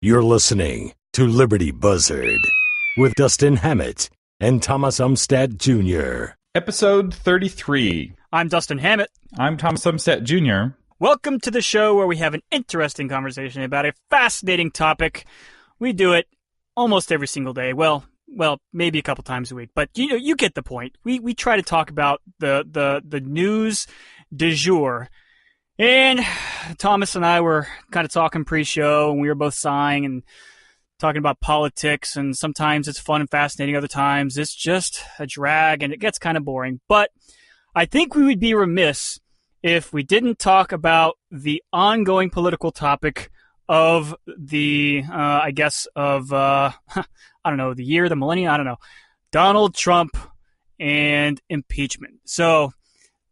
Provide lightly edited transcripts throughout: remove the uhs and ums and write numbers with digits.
You're listening to Liberty Buzzard with Dustin Hammett and Thomas Umstattd Jr. Episode 33. I'm Dustin Hammett. I'm Thomas Umstattd Jr. Welcome to the show where we have an interesting conversation about a fascinating topic. We do it almost every single day. Well, maybe a couple times a week, but you get the point. We try to talk about the news du jour. And Thomas and I were kind of talking pre-show, and we were both sighing and talking about politics, and sometimes it's fun and fascinating, other times it's just a drag and it gets kind of boring. But I think we would be remiss if we didn't talk about the ongoing political topic of the, I don't know, the year, the millennium, I don't know, Donald Trump and impeachment. So,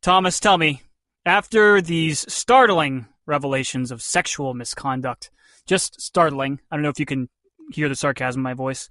Thomas, tell me, after these startling revelations of sexual misconduct, just startling, I don't know if you can hear the sarcasm in my voice,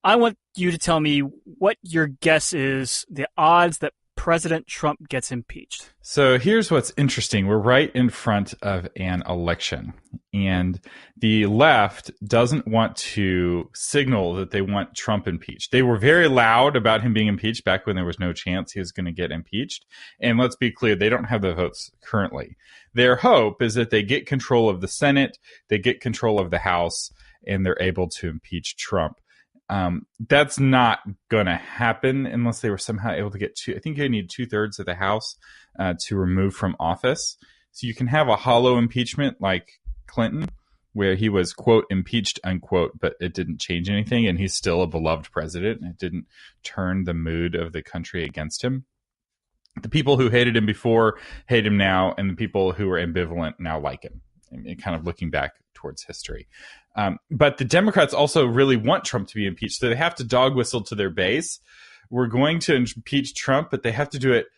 I want you to tell me what your guess is, the odds that President Trump gets impeached. So here's what's interesting. We're right in front of an election, and the left doesn't want to signal that they want Trump impeached. They were very loud about him being impeached back when there was no chance he was going to get impeached. And let's be clear, they don't have the votes currently. Their hope is that they get control of the Senate, they get control of the House, and they're able to impeach Trump. That's not going to happen unless they were somehow able to get I think you need 2/3 of the House to remove from office. So you can have a hollow impeachment like Clinton, where he was, quote, impeached, unquote, but it didn't change anything, and he's still a beloved president. It didn't turn the mood of the country against him. The people who hated him before hate him now, and the people who are ambivalent now like him, and kind of looking back towards history. But the Democrats also really want Trump to be impeached, so they have to dog whistle to their base. We're going to impeach Trump, but they have to do it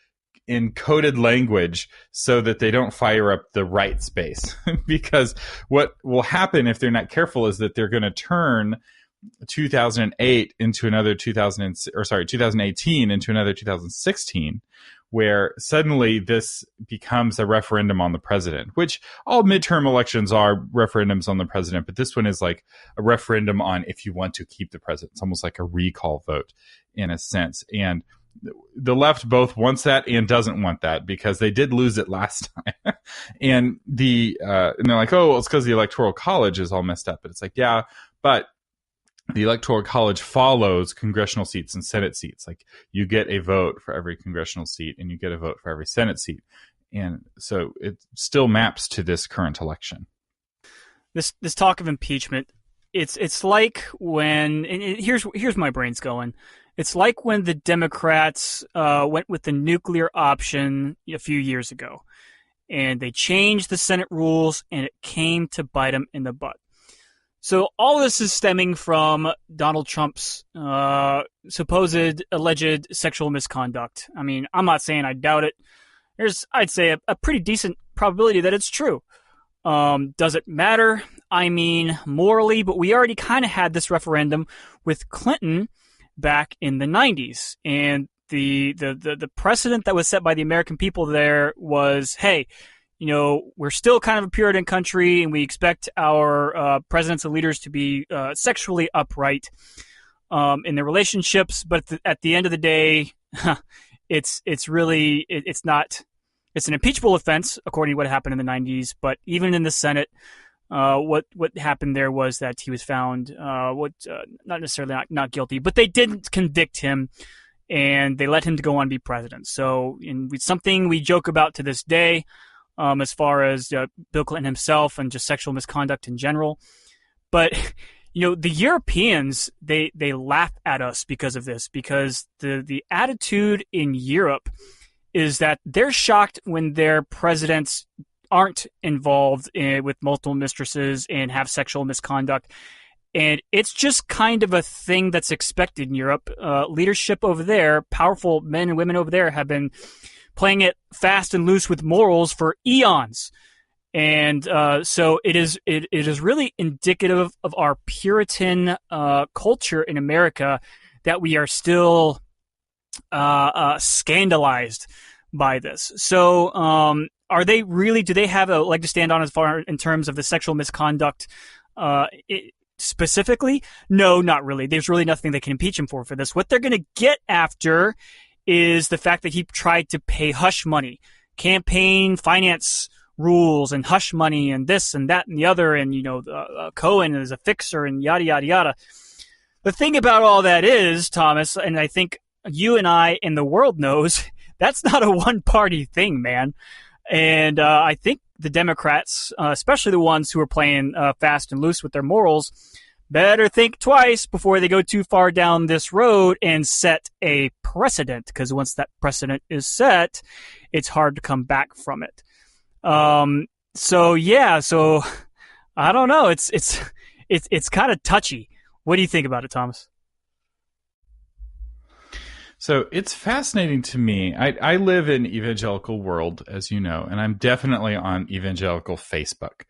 in coded language so that they don't fire up the rights base. Because what will happen if they're not careful is that they're going to turn 2008 into another 2018 into another 2016, where suddenly this becomes a referendum on the president, which all midterm elections are referendums on the president. But this one is like a referendum on if you want to keep the president. It's almost like a recall vote in a sense. And the left both wants that and doesn't want that, because they did lose it last time. and they're like, oh, well, it's because the Electoral College is all messed up. But it's like, yeah, but the Electoral College follows congressional seats and Senate seats. Like, you get a vote for every congressional seat and you get a vote for every Senate seat. And so it still maps to this current election. This talk of impeachment, it's like when, and here's my brain's going. It's like when the Democrats went with the nuclear option a few years ago, and they changed the Senate rules, and it came to bite them in the butt. So all this is stemming from Donald Trump's supposed alleged sexual misconduct. I mean, I'm not saying I doubt it. There's, I'd say, a pretty decent probability that it's true. Does it matter? I mean, morally, but we already kind of had this referendum with Clinton back in the 90s. And the precedent that was set by the American people there was, hey, we're still kind of a Puritan country, and we expect our presidents and leaders to be sexually upright in their relationships. But at the end of the day, it's an impeachable offense, according to what happened in the 90s. But even in the Senate, what happened there was that he was found not necessarily not guilty, but they didn't convict him, and they let him to go on and be president. So it's something we joke about to this day. As far as Bill Clinton himself and just sexual misconduct in general. But, the Europeans, they laugh at us because of this, because the attitude in Europe is that they're shocked when their presidents aren't involved with multiple mistresses and have sexual misconduct. And it's just kind of a thing that's expected in Europe. Leadership over there, powerful men and women over there have been playing it fast and loose with morals for eons. And so it is really indicative of our Puritan culture in America that we are still scandalized by this. So are they really, do they have a leg to stand on as far in terms of the sexual misconduct specifically, no, not really. There's really nothing they can impeach him for this. What they're going to get after is the fact that he tried to pay hush money, campaign finance rules and hush money and this and that and the other, and Cohen is a fixer and yada yada yada. The thing about all that is, Thomas, and I think you and I and the world knows, that's not a one-party thing, man. And I think the Democrats, especially the ones who are playing fast and loose with their morals, better think twice before they go too far down this road and set a precedent, because once that precedent is set, it's hard to come back from it. So I don't know. It's kind of touchy. What do you think about it, Thomas? So it's fascinating to me. I live in evangelical world, as you know, and I'm definitely on evangelical Facebook.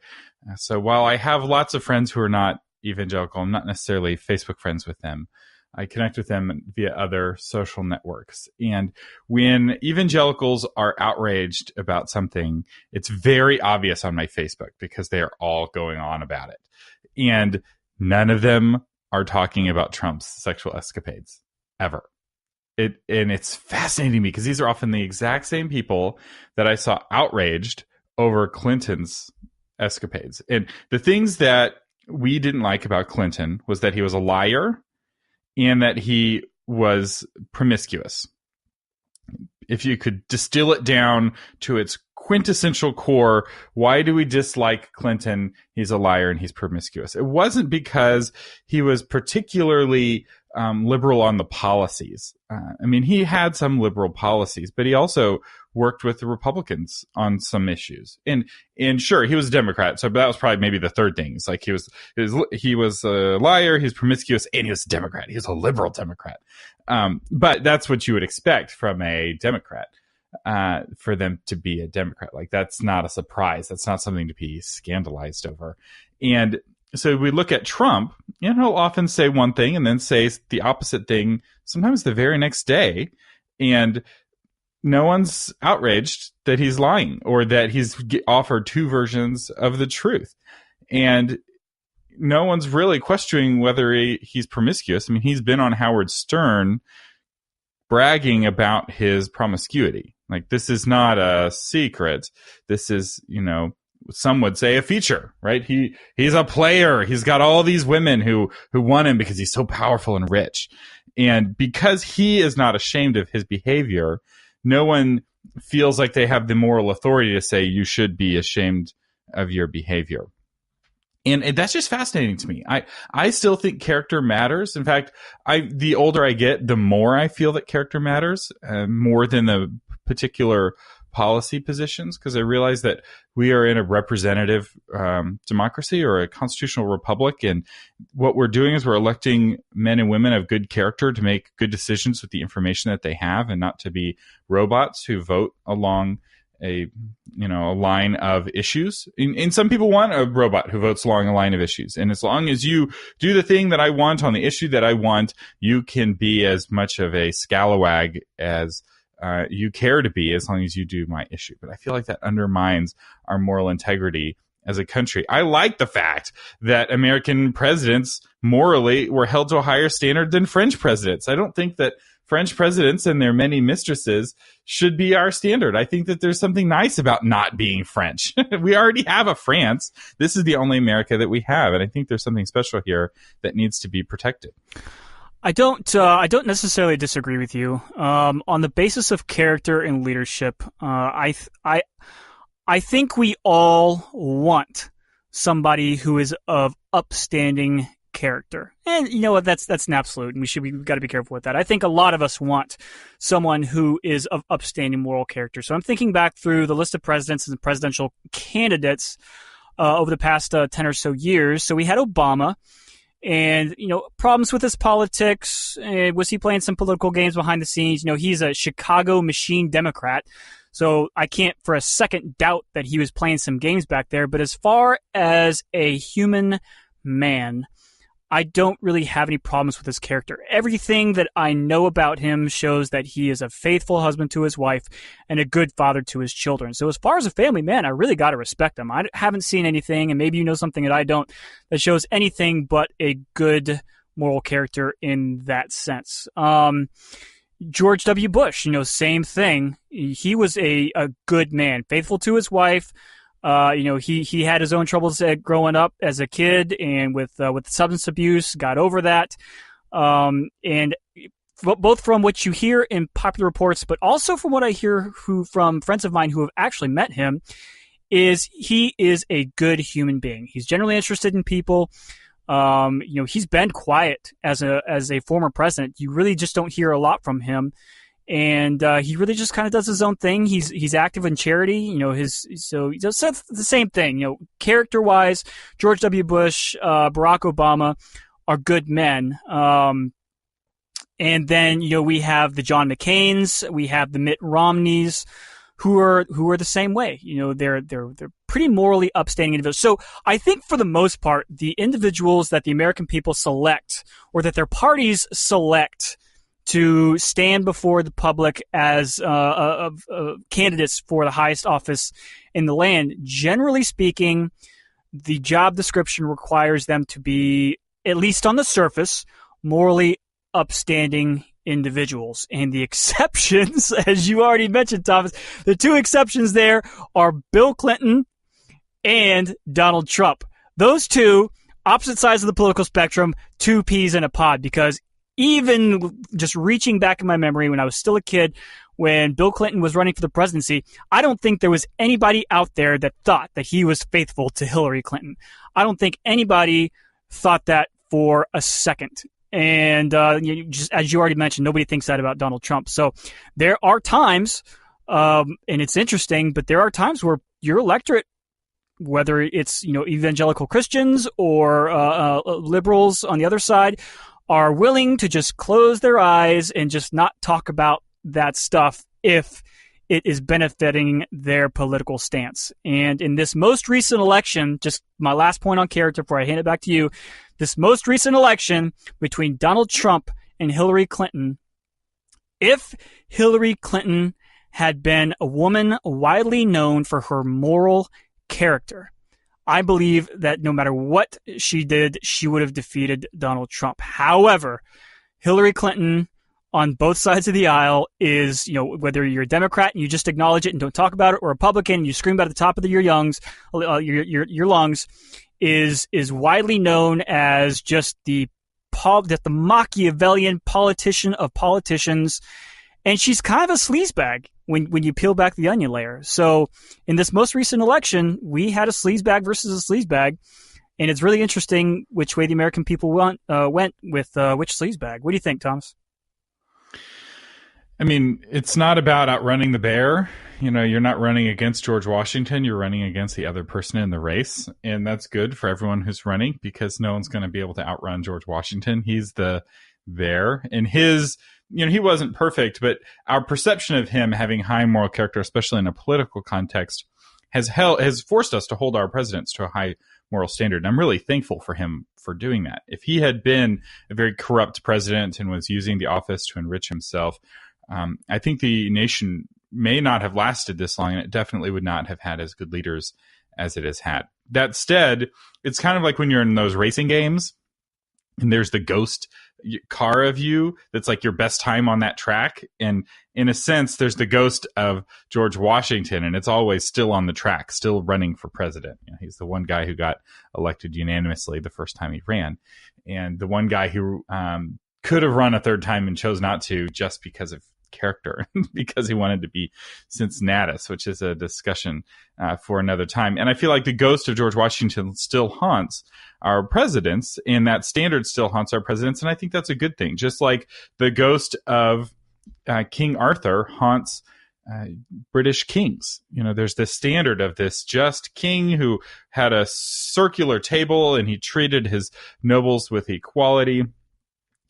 So while I have lots of friends who are not evangelical, I'm not necessarily Facebook friends with them. I connect with them via other social networks. And when evangelicals are outraged about something, it's very obvious on my Facebook because they are all going on about it. And none of them are talking about Trump's sexual escapades ever. And it's fascinating to me because these are often the exact same people that I saw outraged over Clinton's escapades. And the things that we didn't like about Clinton was that he was a liar and that he was promiscuous. If you could distill it down to its quintessential core, why do we dislike Clinton? He's a liar and he's promiscuous. It wasn't because he was particularly liberal on the policies. He had some liberal policies, but he also worked with the Republicans on some issues. And sure, he was a Democrat, so that was probably maybe the third thing. It's like he was a liar, he's promiscuous, and he was a Democrat. He was a liberal Democrat. But that's what you would expect from a Democrat, for them to be a Democrat. Like, that's not a surprise. That's not something to be scandalized over. And so we look at Trump, and he'll often say one thing and then say the opposite thing, sometimes the very next day. And no one's outraged that he's lying or that he's offered two versions of the truth. And no one's really questioning whether he's promiscuous. He's been on Howard Stern bragging about his promiscuity. Like, this is not a secret. This is, some would say a feature, right? He's a player. He's got all these women who want him because he's so powerful and rich. And because he is not ashamed of his behavior, no one feels like they have the moral authority to say you should be ashamed of your behavior. And that's just fascinating to me. I still think character matters. In fact, the older I get, the more I feel that character matters, more than the particular policy positions, because I realize that we are in a representative democracy or a constitutional republic, and what we're doing is we're electing men and women of good character to make good decisions with the information that they have, and not to be robots who vote along a line of issues. And some people want a robot who votes along a line of issues. And as long as you do the thing that I want on the issue that I want, you can be as much of a scalawag as you care to be, as long as you do my issue. But I feel like that undermines our moral integrity as a country. I like the fact that American presidents morally were held to a higher standard than French presidents. I don't think that French presidents and their many mistresses should be our standard. I think that there's something nice about not being French. We already have a France. This is the only America that we have. And I think there's something special here that needs to be protected. I don't necessarily disagree with you. On the basis of character and leadership, I think we all want somebody who is of upstanding character. And you know what? That's an absolute, and we've got to be careful with that. I think a lot of us want someone who is of upstanding moral character. So I'm thinking back through the list of presidents and presidential candidates over the past 10 or so years. So we had Obama. And, problems with his politics. Was he playing some political games behind the scenes? He's a Chicago machine Democrat. So I can't for a second doubt that he was playing some games back there. But as far as a human man, I don't really have any problems with his character. Everything that I know about him shows that he is a faithful husband to his wife and a good father to his children. So as far as a family man, I really got to respect him. I haven't seen anything, and maybe you know something that I don't, that shows anything but a good moral character in that sense. George W. Bush, same thing. He was a good man, faithful to his wife. He had his own troubles growing up as a kid, and with substance abuse, got over that. And both from what you hear in popular reports, but also from what I hear from friends of mine who have actually met him, is he is a good human being. He's generally interested in people. He's been quiet as a former president. You really just don't hear a lot from him. And he really just kind of does his own thing. He's active in charity. So he does the same thing. Character wise, George W. Bush, Barack Obama are good men. And then we have the John McCains, we have the Mitt Romneys, who are the same way. They're pretty morally upstanding individuals. So I think for the most part, the individuals that the American people select, or that their parties select, to stand before the public as candidates for the highest office in the land, generally speaking, the job description requires them to be, at least on the surface, morally upstanding individuals. And the exceptions, as you already mentioned, Thomas, the two exceptions there are Bill Clinton and Donald Trump. Those two, opposite sides of the political spectrum, two peas in a pod, because even just reaching back in my memory when I was still a kid, when Bill Clinton was running for the presidency, I don't think there was anybody out there that thought that he was faithful to Hillary Clinton. I don't think anybody thought that for a second. And just as you already mentioned, nobody thinks that about Donald Trump. So there are times, and it's interesting, but there are times where your electorate, whether it's evangelical Christians or liberals on the other side, are willing to just close their eyes and just not talk about that stuff if it is benefiting their political stance. And in this most recent election, just my last point on character before I hand it back to you, this most recent election between Donald Trump and Hillary Clinton, if Hillary Clinton had been a woman widely known for her moral character, I believe that no matter what she did, she would have defeated Donald Trump. However, Hillary Clinton on both sides of the aisle is, whether you're a Democrat and you just acknowledge it and don't talk about it, or a Republican and you scream about it at the top of your lungs, is widely known as just the Machiavellian politician of politicians. And she's kind of a sleazebag when you peel back the onion layer. So in this most recent election, we had a sleazebag versus a sleazebag. And it's really interesting which way the American people went with which sleazebag. What do you think, Thomas? I mean, it's not about outrunning the bear. You're not running against George Washington. You're running against the other person in the race. And that's good for everyone who's running, because no one's going to be able to outrun George Washington. He's the bear. And his... he wasn't perfect, but our perception of him having high moral character, especially in a political context, has forced us to hold our presidents to a high moral standard. And I'm really thankful for him for doing that. If he had been a very corrupt president and was using the office to enrich himself, I think the nation may not have lasted this long, and it definitely would not have had as good leaders as it has had. That said, it's kind of like when you're in those racing games and there's the ghost car of you that's like your best time on that track, and in a sense there's the ghost of George Washington, and it's always still on the track, still running for president. He's the one guy who got elected unanimously the first time he ran, and the one guy who could have run a third time and chose not to just because of character, because he wanted to be Cincinnatus, which is a discussion for another time. And I feel like the ghost of George Washington still haunts our presidents, and that standard still haunts our presidents, and I think that's a good thing. Just like the ghost of King Arthur haunts British kings. There's this standard of this just king who had a circular table and he treated his nobles with equality.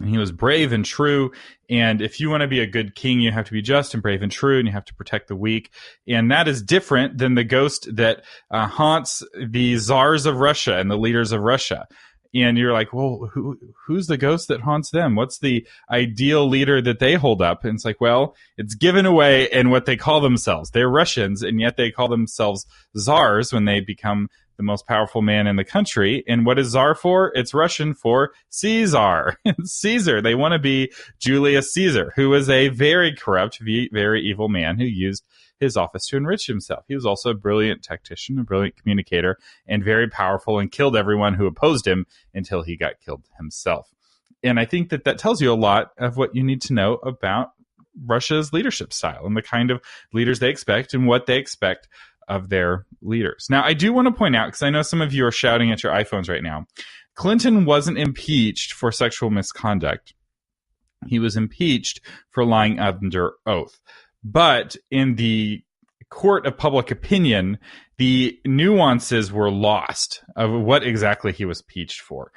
And he was brave and true. And if you want to be a good king, you have to be just and brave and true, and you have to protect the weak. And that is different than the ghost that haunts the czars of Russia and the leaders of Russia. And you're like, well, who's the ghost that haunts them? What's the ideal leader that they hold up? And it's like, well, it's given away in what they call themselves. They're Russians, and yet they call themselves czars when they become the most powerful man in the country. And what is czar for? It's Russian for Caesar. Caesar. They want to be Julius Caesar, who was a very corrupt, very evil man who used his office to enrich himself. He was also a brilliant tactician, a brilliant communicator, and very powerful, and killed everyone who opposed him until he got killed himself. And I think that tells you a lot of what you need to know about Russia's leadership style and the kind of leaders they expect and what they expect of their leaders. Now, I do want to point out, because I know some of you are shouting at your iPhones right now, Clinton wasn't impeached for sexual misconduct. He was impeached for lying under oath. But in the court of public opinion, the nuances were lost of what exactly he was impeached for,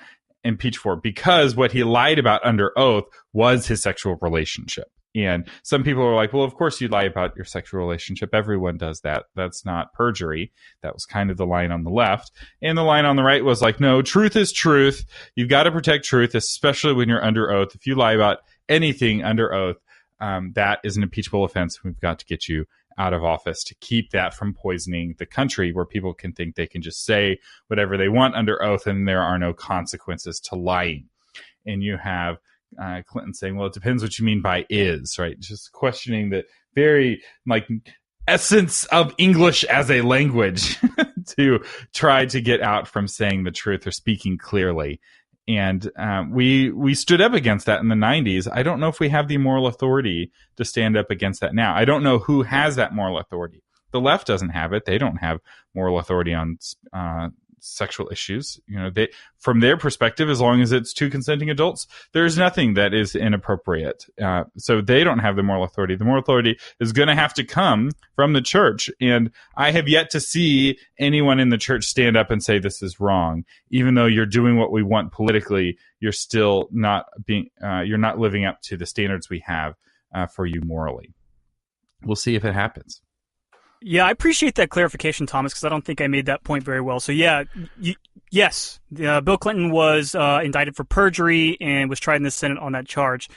because what he lied about under oath was his sexual relationship. And some people are like, well, of course you lie about your sexual relationship. Everyone does that. That's not perjury. That was kind of the line on the left. And the line on the right was like, no, truth is truth. You've got to protect truth, especially when you're under oath. If you lie about anything under oath, that is an impeachable offense. We've got to get you out of office to keep that from poisoning the country, where people can think they can just say whatever they want under oath and there are no consequences to lying. And you have Clinton saying, well, it depends what you mean by is, right? Just questioning the very essence of English as a language to try to get out from saying the truth or speaking clearly. And we stood up against that in the 90s. I don't know if we have the moral authority to stand up against that now. I don't know who has that moral authority. The left doesn't have it. They don't have moral authority on sexual issues. From their perspective, as long as it's two consenting adults, there's nothing that is inappropriate. So they don't have the moral authority. The moral authority is going to have to come from the church. And I have yet to see anyone in the church stand up and say this is wrong. Even though you're doing what we want politically, you're still not you're not living up to the standards we have for you morally. We'll see if it happens. Yeah, I appreciate that clarification, Thomas, because I don't think I made that point very well. So, yeah, yes, Bill Clinton was indicted for perjury and was tried in the Senate on that charge.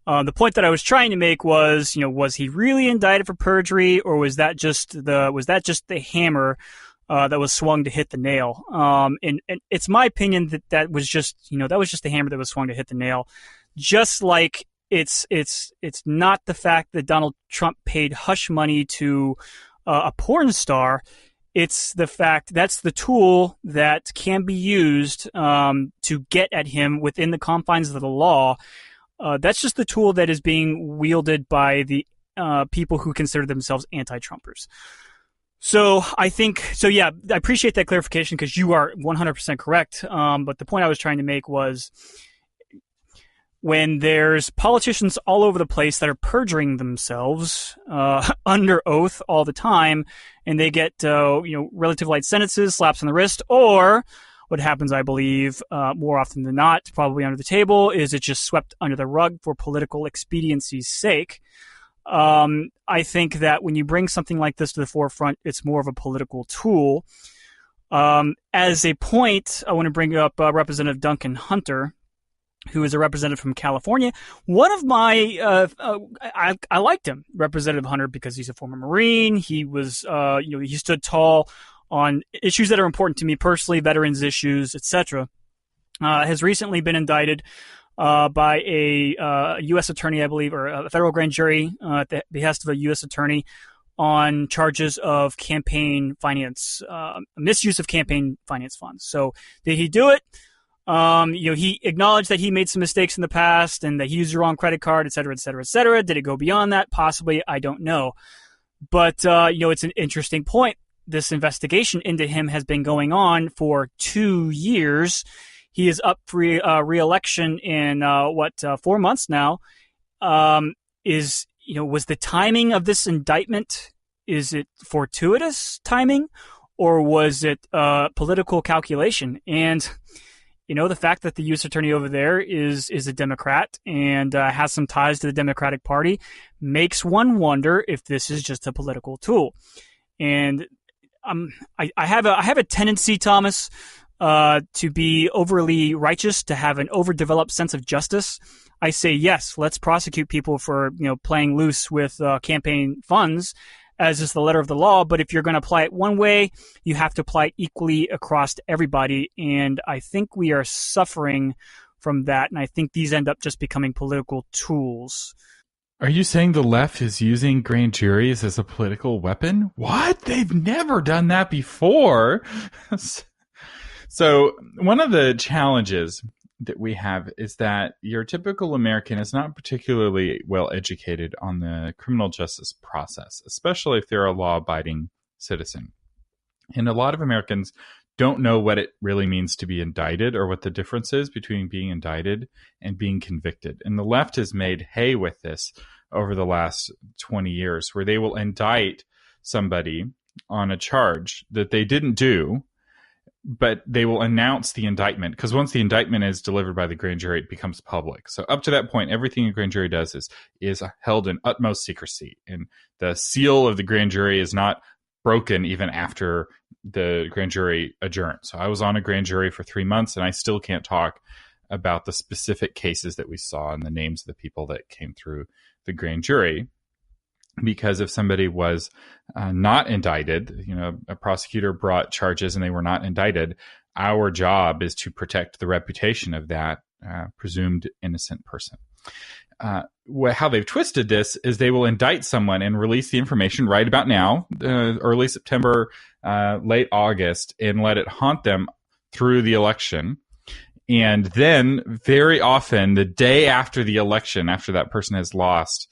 The point that I was trying to make was, was he really indicted for perjury, or was that just the hammer that was swung to hit the nail? And it's my opinion that was just the hammer that was swung to hit the nail. Just like it's not the fact that Donald Trump paid hush money to a porn star. It's the fact that's the tool that can be used to get at him within the confines of the law. That's just the tool that is being wielded by the people who consider themselves anti-Trumpers. So I appreciate that clarification, because you are 100% correct. But the point I was trying to make was, when there's politicians all over the place that are perjuring themselves under oath all the time, and they get relative light sentences, slaps on the wrist, or what happens, I believe, more often than not, probably under the table, is it just swept under the rug for political expediency's sake. I think that when you bring something like this to the forefront, it's more of a political tool. As a point, I want to bring up Representative Duncan Hunter, who is a representative from California. One of my, I liked him, Representative Hunter, because he's a former Marine. He was, he stood tall on issues that are important to me personally, veterans issues, etc. Has recently been indicted by a U.S. attorney, I believe, or a federal grand jury at the behest of a U.S. attorney, on charges of campaign finance, misuse of campaign finance funds. So did he do it? He acknowledged that he made some mistakes in the past and that he used the wrong credit card, et cetera, et cetera, et cetera. Did it go beyond that? Possibly. I don't know. But, it's an interesting point. This investigation into him has been going on for 2 years. He is up for re-election in, 4 months now. Was the timing of this indictment, is it fortuitous timing, or was it political calculation? And the fact that the U.S. attorney over there is a Democrat and has some ties to the Democratic Party makes one wonder if this is just a political tool. And I have a tendency, Thomas, to be overly righteous, to have an overdeveloped sense of justice, I say yes, let's prosecute people for playing loose with campaign funds, as is the letter of the law. But if you're going to apply it one way, you have to apply it equally across to everybody. And I think we are suffering from that. And I think these end up just becoming political tools. Are you saying the left is using grand juries as a political weapon? What? They've never done that before. So one of the challenges that we have is that your typical American is not particularly well educated on the criminal justice process, especially if they're a law-abiding citizen. And a lot of Americans don't know what it really means to be indicted, or what the difference is between being indicted and being convicted. And the left has made hay with this over the last 20 years, where they will indict somebody on a charge that they didn't do, but they will announce the indictment, because once the indictment is delivered by the grand jury, it becomes public. So up to that point, everything a grand jury does is held in utmost secrecy, and the seal of the grand jury is not broken even after the grand jury adjourns. So I was on a grand jury for 3 months, and I still can't talk about the specific cases that we saw and the names of the people that came through the grand jury, because if somebody was not indicted, a prosecutor brought charges and they were not indicted, our job is to protect the reputation of that presumed innocent person. How they've twisted this is they will indict someone and release the information right about now, early September, late August, and let it haunt them through the election. And then very often the day after the election, after that person has lost,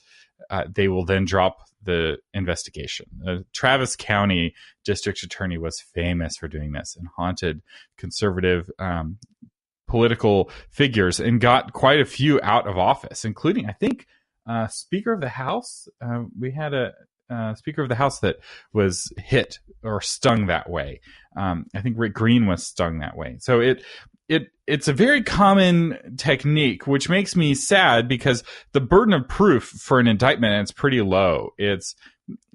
they will then drop the investigation. The Travis County district attorney was famous for doing this and haunted conservative political figures and got quite a few out of office, including, I think, Speaker of the House. We had a Speaker of the House that was hit or stung that way. I think Rick Green was stung that way. So it's a very common technique, which makes me sad, because the burden of proof for an indictment is pretty low. It's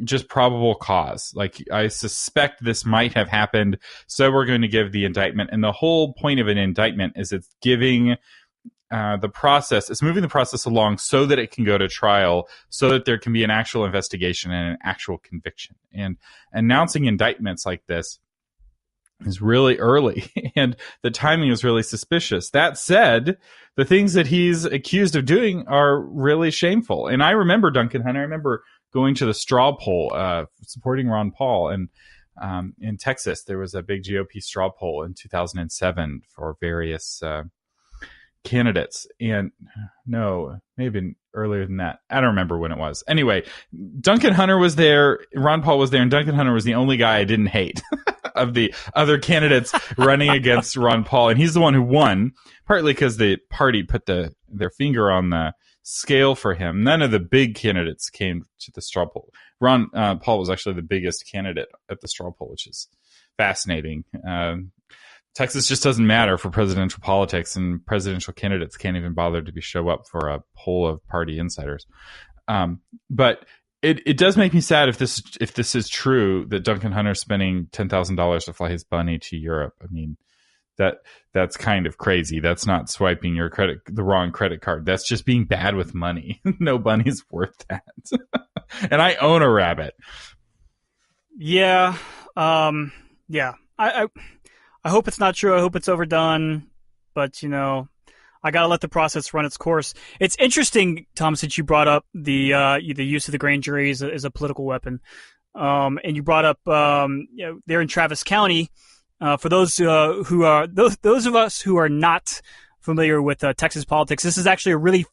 just probable cause. Like, I suspect this might have happened, so we're going to give the indictment. And the whole point of an indictment is it's giving the process, it's moving the process along so that it can go to trial, so that there can be an actual investigation and an actual conviction. And announcing indictments like this is really early, and the timing is really suspicious. That said, the things that he's accused of doing are really shameful. And I remember Duncan Hunter. I remember going to the straw poll, supporting Ron Paul. And in Texas, there was a big GOP straw poll in 2007 for various candidates. And no, maybe earlier than that. I don't remember when it was. Anyway, Duncan Hunter was there, Ron Paul was there, and Duncan Hunter was the only guy I didn't hate of the other candidates running against Ron Paul. And he's the one who won, partly because the party put their finger on the scale for him. None of the big candidates came to the straw poll. Ron Paul was actually the biggest candidate at the straw poll, which is fascinating. Texas just doesn't matter for presidential politics, and presidential candidates can't even bother to show up for a poll of party insiders. But it does make me sad if this is true, that Duncan Hunter's spending $10,000 to fly his bunny to Europe. I mean, that's kind of crazy. That's not swiping the wrong credit card. That's just being bad with money. No bunny's worth that. And I own a rabbit. Yeah. Yeah. I hope it's not true. I hope it's overdone. But, I got to let the process run its course. It's interesting, Tom, since you brought up the use of the grand jury as a political weapon. And you brought up, there in Travis County, for those those of us who are not familiar with Texas politics, this is actually a really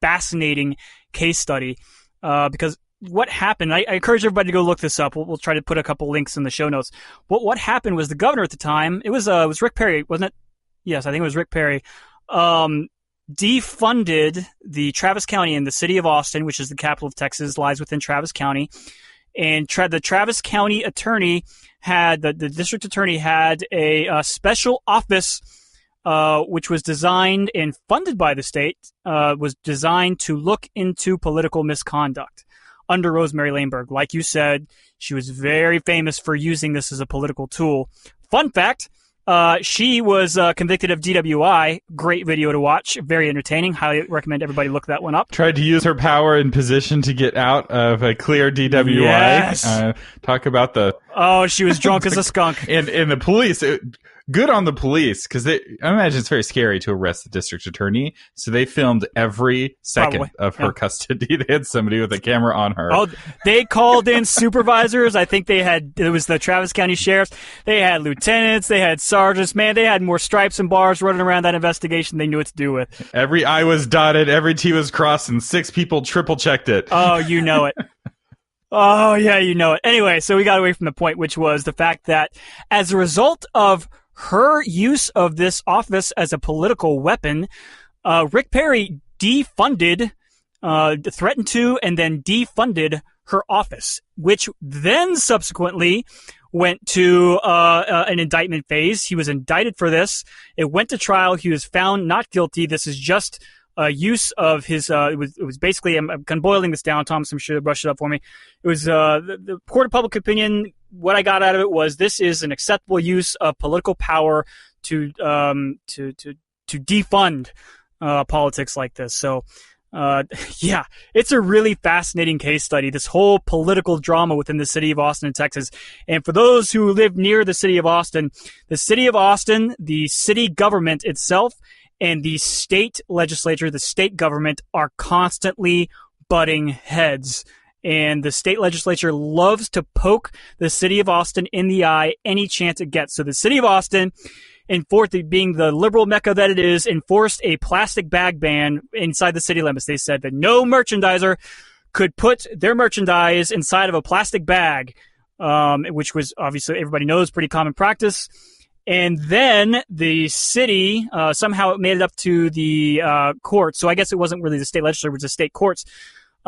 fascinating case study, because what happened, I encourage everybody to go look this up. We'll try to put a couple links in the show notes. What happened was the governor at the time, it was Rick Perry, wasn't it? Yes, I think it was Rick Perry, defunded the Travis County, and the city of Austin, which is the capital of Texas, lies within Travis County. And the Travis County attorney the district attorney had a special office, which was designed and funded by the state, was designed to look into political misconduct under Rosemary Laneberg. Like you said, she was very famous for using this as a political tool. Fun fact, She was convicted of DWI. Great video to watch. Very entertaining. Highly recommend everybody look that one up. Tried to use her power and position to get out of a clear DWI. Yes. Talk about the... Oh, she was drunk as a skunk. And the police... Good on the police, because I imagine it's very scary to arrest the district attorney. So they filmed every second of her custody. They had somebody with a camera on her. Oh, they called in supervisors. I think it was the Travis County Sheriffs. They had lieutenants. They had sergeants. Man, they had more stripes and bars running around that investigation. They knew what to do with. Every I was dotted, every T was crossed, and 6 people triple checked it. Oh, you know it. Oh, yeah, you know it. Anyway, so we got away from the point, which was the fact that as a result of her use of this office as a political weapon, Rick Perry threatened to and then defunded her office, which then subsequently went to an indictment phase. He was indicted for this. It went to trial. He was found not guilty. This is just use of his, it was basically, I'm kind of boiling this down. Thomas, I'm sure brush it up for me. It was, the court of public opinion. What I got out of it was this is an acceptable use of political power to defund, politics like this. So, yeah, it's a really fascinating case study, this whole political drama within the city of Austin, Texas. And for those who live near the city of Austin, the city government itself, and the state legislature, the state government, are constantly butting heads. And the state legislature loves to poke the city of Austin in the eye any chance it gets. So the city of Austin, being the liberal mecca that it is, enforced a plastic bag ban inside the city limits. They said that no merchandiser could put their merchandise inside of a plastic bag, which was obviously, everybody knows, pretty common practice. And then the city somehow it made it up to the courts. So I guess it wasn't really the state legislature, it was the state courts.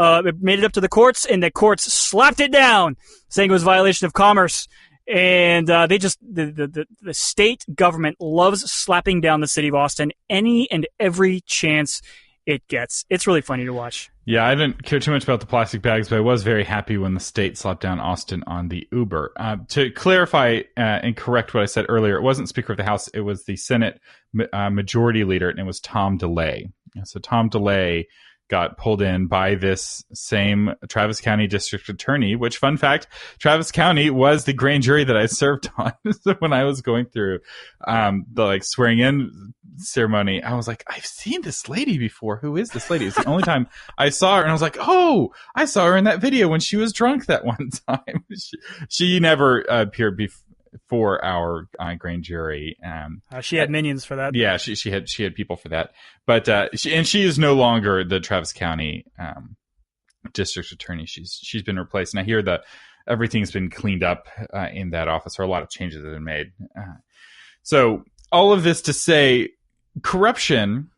It made it up to the courts, and the courts slapped it down, saying it was a violation of commerce. And they just the state government loves slapping down the city of Austin any and every chance it gets. It's really funny to watch. Yeah, I didn't care too much about the plastic bags, but I was very happy when the state slapped down Austin on the Uber. To clarify and correct what I said earlier, it wasn't Speaker of the House, it was the Senate Majority Leader, and it was Tom DeLay. So Tom DeLay got pulled in by this same Travis County District Attorney, which, fun fact, Travis County was the grand jury that I served on. So when I was going through the swearing in ceremony, I was like, I've seen this lady before. Who is this lady? It's the only time I saw her, and I was like, oh, I saw her in that video when she was drunk that one time. She never appeared before our grand jury. She had minions for that. Yeah, she had people for that. But she is no longer the Travis County district attorney. She's been replaced, and I hear that everything's been cleaned up in that office, or a lot of changes have been made. So all of this to say, corruption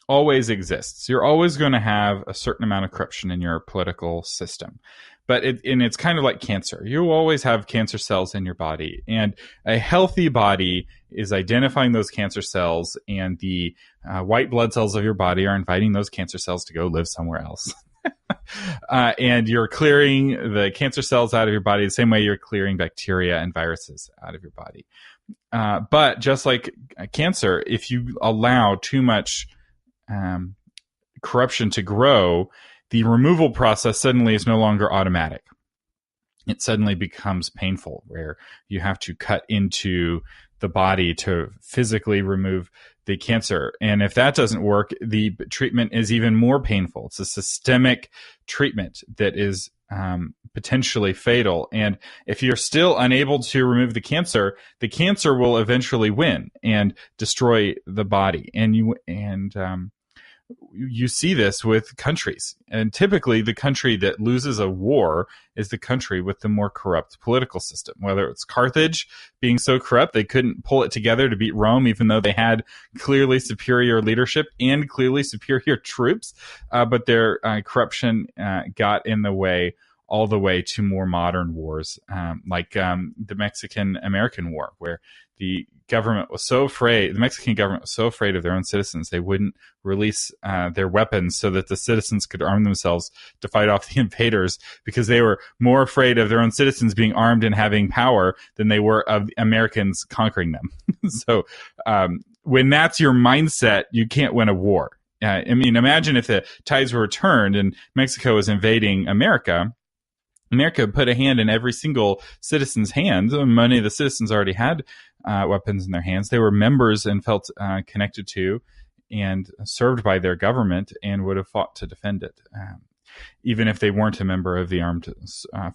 always exists. You're always going to have a certain amount of corruption in your political system. But it's kind of like cancer. You always have cancer cells in your body. And a healthy body is identifying those cancer cells, and the white blood cells of your body are inviting those cancer cells to go live somewhere else. And you're clearing the cancer cells out of your body the same way you're clearing bacteria and viruses out of your body. But just like cancer, if you allow too much corruption to grow, the removal process suddenly is no longer automatic. It suddenly becomes painful, where you have to cut into the body to physically remove the cancer. And if that doesn't work, the treatment is even more painful. It's a systemic treatment that is potentially fatal. And if you're still unable to remove the cancer will eventually win and destroy the body. And you see this with countries, and typically the country that loses a war is the country with the more corrupt political system, whether it's Carthage being so corrupt they couldn't pull it together to beat Rome, even though they had clearly superior leadership and clearly superior troops, but their corruption got in the way, all the way to more modern wars, like the Mexican-American War, where the Mexican government was so afraid of their own citizens, they wouldn't release their weapons so that the citizens could arm themselves to fight off the invaders, because they were more afraid of their own citizens being armed and having power than they were of Americans conquering them. So when that's your mindset, you can't win a war. I mean, imagine if the tides were turned and Mexico was invading America. America put a hand in every single citizen's hands. Many of the citizens already had weapons in their hands. They were members and felt connected to and served by their government and would have fought to defend it, even if they weren't a member of the armed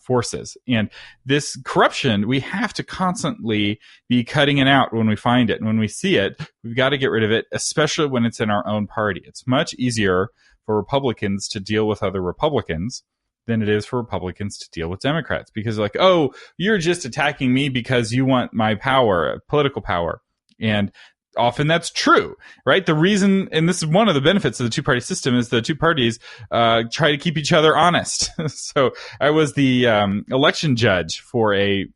forces. And this corruption, we have to constantly be cutting it out when we find it. And when we see it, we've got to get rid of it, especially when it's in our own party. It's much easier for Republicans to deal with other Republicans than it is for Republicans to deal with Democrats, because like, oh, you're just attacking me because you want my power, political power. And often that's true, right? The reason, and this is one of the benefits of the two-party system, is the two parties try to keep each other honest. So I was the election judge for a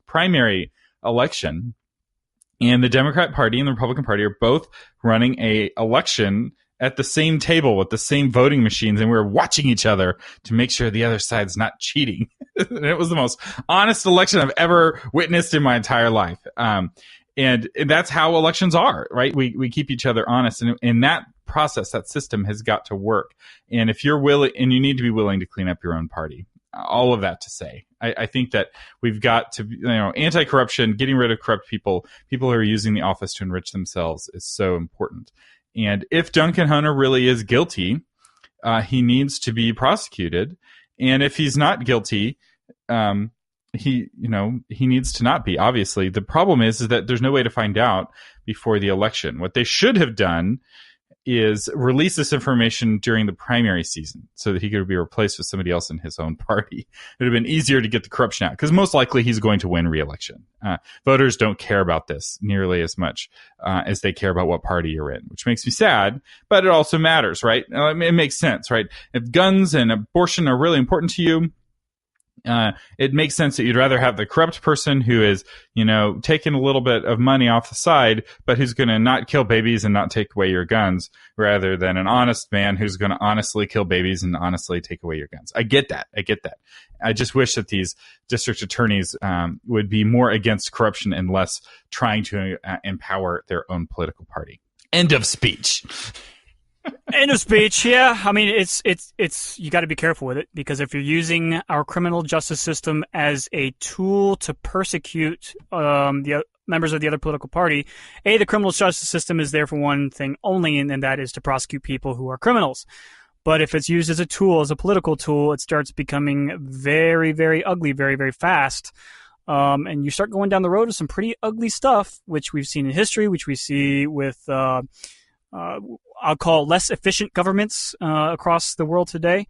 primary election, and the Democrat Party and the Republican Party are both running a election at the same table with the same voting machines, and we were watching each other to make sure the other side's not cheating. And it was the most honest election I've ever witnessed in my entire life. And that's how elections are, right? We keep each other honest, and in that process, that system has got to work. And if you're willing, and you need to be willing to clean up your own party, all of that to say, I think that we've got to, anti-corruption, getting rid of corrupt people who are using the office to enrich themselves is so important. And if Duncan Hunter really is guilty, he needs to be prosecuted. And if he's not guilty, he needs to not be. Obviously, the problem is that there's no way to find out before the election. What they should have done is release this information during the primary season so that he could be replaced with somebody else in his own party. It would have been easier to get the corruption out, because most likely he's going to win re-election. Voters don't care about this nearly as much as they care about what party you're in, which makes me sad, but it also matters, right? It makes sense, right? If guns and abortion are really important to you, it makes sense that you'd rather have the corrupt person who is, taking a little bit of money off the side, but who's going to not kill babies and not take away your guns, rather than an honest man who's going to honestly kill babies and honestly take away your guns. I get that. I just wish that these district attorneys would be more against corruption and less trying to empower their own political party. End of speech. End of speech. Yeah, I mean, it's you got to be careful with it, because if you're using our criminal justice system as a tool to persecute the members of the other political party, the criminal justice system is there for one thing only, and that is to prosecute people who are criminals. But if it's used as a tool, as a political tool, it starts becoming very, very ugly, very, very fast. And you start going down the road of some pretty ugly stuff, which we've seen in history, which we see with I'll call less efficient governments across the world today,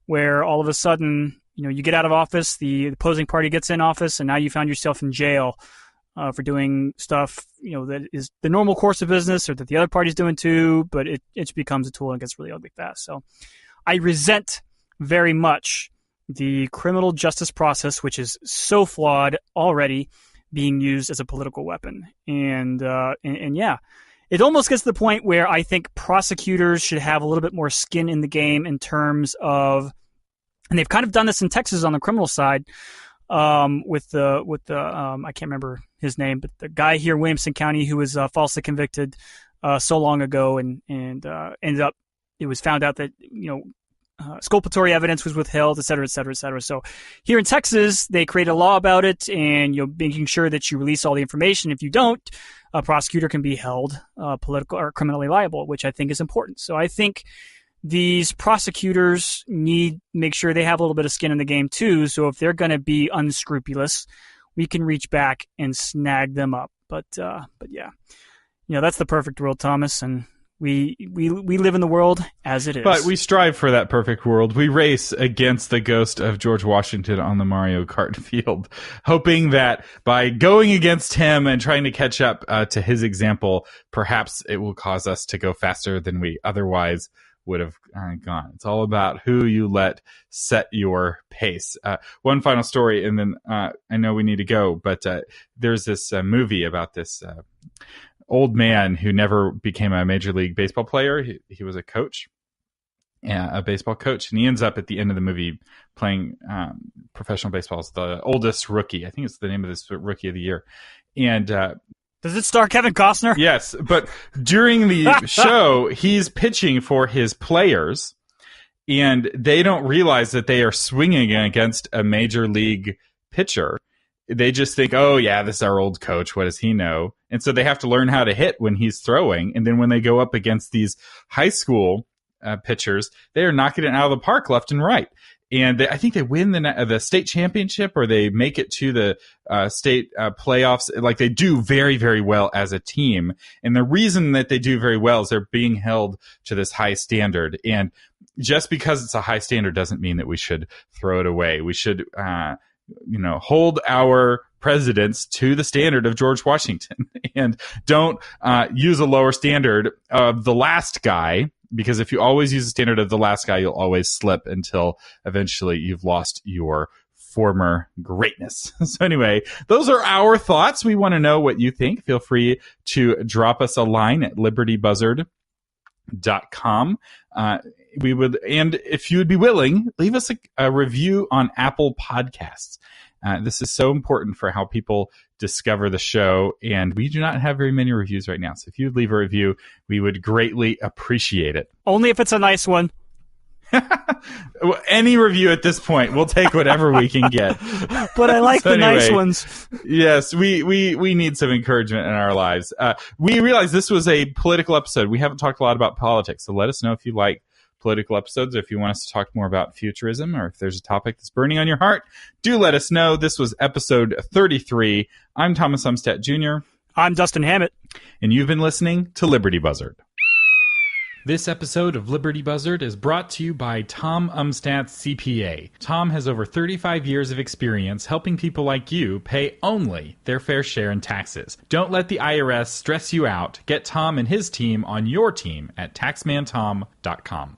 where all of a sudden, you get out of office, the opposing party gets in office, and now you found yourself in jail for doing stuff, that is the normal course of business, or that the other party's doing too, but it becomes a tool and gets really ugly fast. So I resent very much the criminal justice process, which is so flawed already, being used as a political weapon. And yeah. It almost gets to the point where I think prosecutors should have a little bit more skin in the game in terms of, and they've kind of done this in Texas on the criminal side, with the I can't remember his name, but the guy here in Williamson County who was falsely convicted so long ago, and ended up, it was found out that exculpatory evidence was withheld, et cetera, et cetera, et cetera. So here in Texas, they created a law about it, and making sure that you release all the information. If you don't, a prosecutor can be held political or criminally liable, which I think is important. So I think these prosecutors need make sure they have a little bit of skin in the game too. So if they're going to be unscrupulous, we can reach back and snag them up. But yeah, that's the perfect world, Thomas, and we live in the world as it is. But we strive for that perfect world. We race against the ghost of George Washington on the Mario Kart field, hoping that by going against him and trying to catch up to his example, perhaps it will cause us to go faster than we otherwise would have gone. It's all about who you let set your pace. One final story, and then I know we need to go, but there's this movie about this old man who never became a Major League Baseball player. He was a coach, a baseball coach, and he ends up at the end of the movie playing professional baseball as the oldest rookie. I think it's the name of this Rookie of the Year. And does it star Kevin Costner? Yes, but during the show, he's pitching for his players, and they don't realize that they are swinging against a Major League pitcher. They just think, oh, yeah, this is our old coach. What does he know? And so they have to learn how to hit when he's throwing. And then when they go up against these high school pitchers, they are knocking it out of the park left and right. And I think they win the state championship, or they make it to the state playoffs. Like, they do very, very well as a team. And the reason that they do very well is they're being held to this high standard. And just because it's a high standard doesn't mean that we should throw it away. We should hold our presidents to the standard of George Washington, and don't use a lower standard of the last guy, because if you always use the standard of the last guy, you'll always slip until eventually you've lost your former greatness. So anyway, those are our thoughts. We want to know what you think. Feel free to drop us a line at libertybuzzard.com. We would, and if you would be willing, leave us a review on Apple Podcasts. This is so important for how people discover the show, and we do not have very many reviews right now. So if you'd leave a review, we would greatly appreciate it. Only if it's a nice one. Any review at this point, we'll take whatever we can get. But I like the nice ones. Yes, we need some encouragement in our lives. We realize this was a political episode. We haven't talked a lot about politics, so let us know if you like political episodes, or if you want us to talk more about futurism, or if there's a topic that's burning on your heart. Do let us know. This was episode 33. I'm Thomas Umstattd Jr. I'm Dustin Hammett. And you've been listening to Liberty Buzzard. This episode of Liberty Buzzard is brought to you by Tom Umstattd CPA. Tom has over 35 years of experience helping people like you pay only their fair share in taxes. Don't let the IRS stress you out. Get Tom and his team on your team at taxmantom.com.